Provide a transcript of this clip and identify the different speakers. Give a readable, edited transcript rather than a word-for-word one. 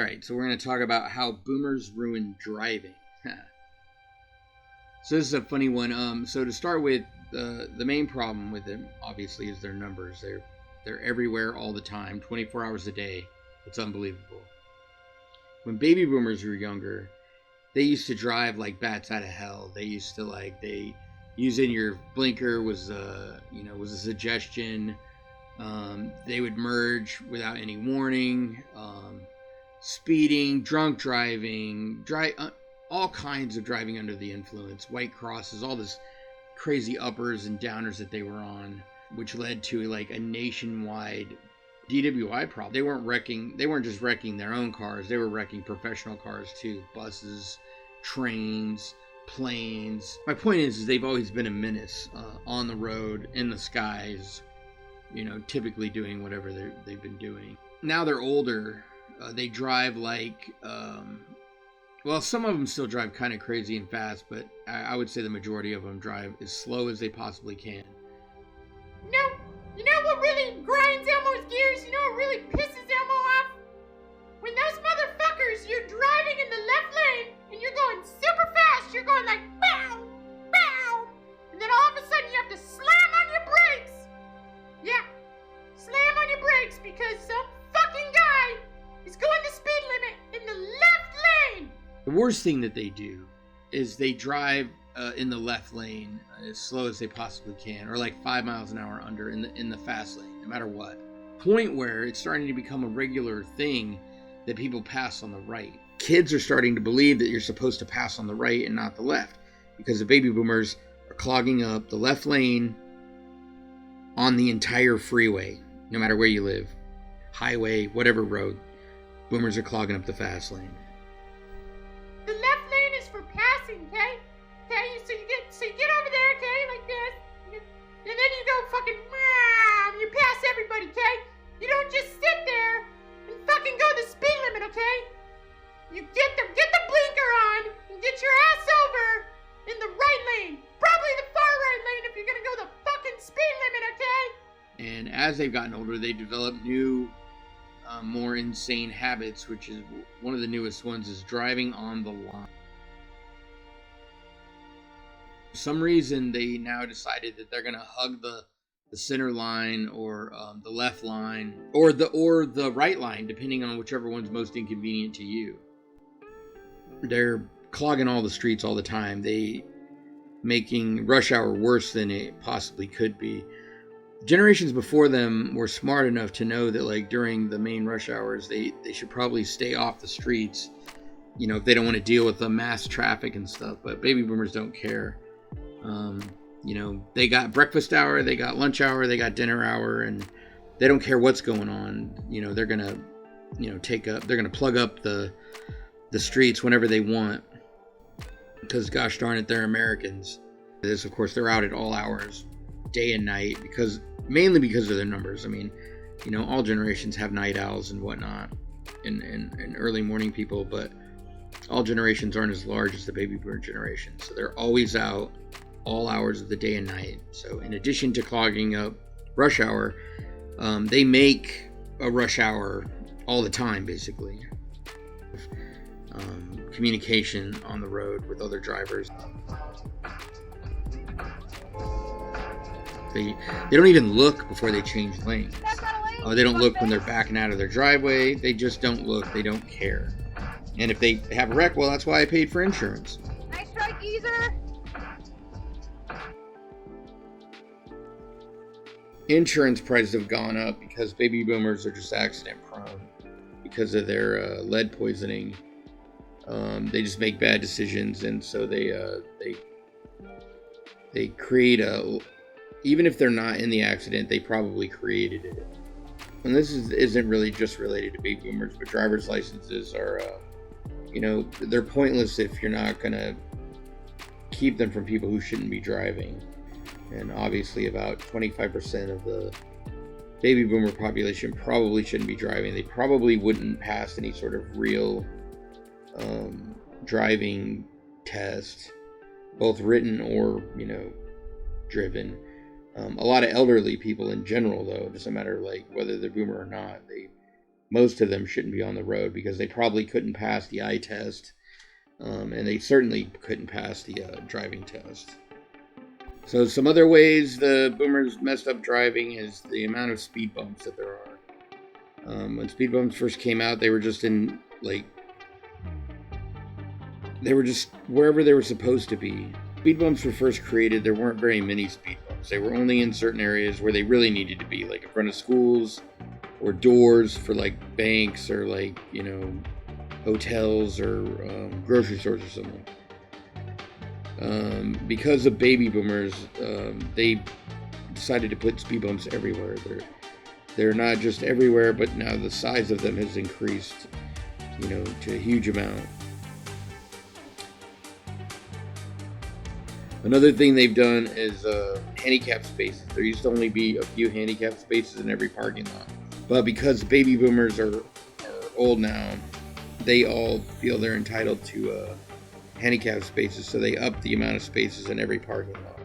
Speaker 1: right, so we're going to talk about how boomers ruin driving. So this is a funny one. So to start with, the main problem with them, obviously, is their numbers. They're everywhere all the time, 24 hours a day. It's unbelievable. When baby boomers were younger, they used to drive like bats out of hell. They used to using your blinker was a suggestion. They would merge without any warning. Speeding, drunk driving, all kinds of driving under the influence, white crosses, all this crazy uppers and downers that they were on, which led to like a nationwide DWI problem. They weren't just wrecking their own cars, they were wrecking professional cars too, buses, trains, planes. My point is they've always been a menace on the road, in the skies, typically doing whatever they've been doing. Now they're older. They drive like, some of them still drive kind of crazy and fast, but I would say the majority of them drive as slow as they possibly can.
Speaker 2: You know what really grinds Elmo's gears? You know what really pisses Elmo off? When those motherfuckers, you're driving in the left lane, and you're going super fast, you're going like, bow, bow, and then all of a sudden you have to slam on your brakes. Yeah, slam on your brakes because some fucking guy is going the speed limit in the left lane.
Speaker 1: The worst thing that they do is they drive in the left lane as slow as they possibly can, or like 5 miles an hour under in the fast lane, no matter what. Point where it's starting to become a regular thing that people pass on the right. Kids are starting to believe that you're supposed to pass on the right and not the left, because the baby boomers are clogging up the left lane on the entire freeway, no matter where you live, highway, whatever road. Boomers are clogging up the fast lane.
Speaker 2: The left lane is for passing, okay? Okay, so you get over there, okay, like this, and then you go fucking, you pass everybody, okay? You don't just sit there and fucking go the speed limit, okay? You get the blinker on and get your ass over in the right lane, probably the far right lane if you're gonna go the fucking speed limit, okay?
Speaker 1: And as they've gotten older, they develop new, more insane habits, which is one of the newest ones is driving on the line. For some reason, they now decided that they're going to hug the center line, or the left line, or the right line, depending on whichever one's most inconvenient to you. They're clogging all the streets all the time. They making rush hour worse than it possibly could be. Generations before them were smart enough to know that like during the main rush hours, they should probably stay off the streets, if they don't want to deal with the mass traffic and stuff. But baby boomers don't care. They got breakfast hour, they got lunch hour, they got dinner hour, and they don't care what's going on. They're gonna, they're gonna plug up the streets whenever they want, because gosh darn it, they're Americans. This, of course, they're out at all hours, day and night, mainly because of their numbers. I mean, all generations have night owls and whatnot, and early morning people, but all generations aren't as large as the baby boomer generation. So they're always out all hours of the day and night. So in addition to clogging up rush hour, they make a rush hour all the time, basically. Communication on the road with other drivers. They don't even look before they change lanes. They don't look when they're backing out of their driveway. They just don't look. They don't care. And if they have a wreck, well, that's why I paid for insurance.
Speaker 3: Nice try, geezer.
Speaker 1: Insurance prices have gone up because baby boomers are just accident prone because of their lead poisoning. They just make bad decisions, and so they create even if they're not in the accident, they probably created it. And this isn't really just related to baby boomers, but driver's licenses are, they're pointless if you're not going to keep them from people who shouldn't be driving. And obviously about 25% of the baby boomer population probably shouldn't be driving. They probably wouldn't pass any sort of real driving test, both written or, driven. A lot of elderly people in general, though, it doesn't matter like whether they're boomer or not, they most of them shouldn't be on the road because they probably couldn't pass the eye test, and they certainly couldn't pass the driving test. So some other ways the boomers messed up driving is the amount of speed bumps that there are. When speed bumps first came out, they were just in, like, they were just wherever they were supposed to be. Speed bumps were first created, there weren't very many speed bumps. They were only in certain areas where they really needed to be, like in front of schools or doors for like banks or like, you know, hotels or grocery stores or something. Because of baby boomers, they decided to put speed bumps everywhere. They're not just everywhere, but now the size of them has increased, you know, to a huge amount. Another thing they've done is handicap spaces. There used to only be a few handicap spaces in every parking lot. But because baby boomers are old now, they all feel they're entitled to handicap spaces, so they up the amount of spaces in every parking lot.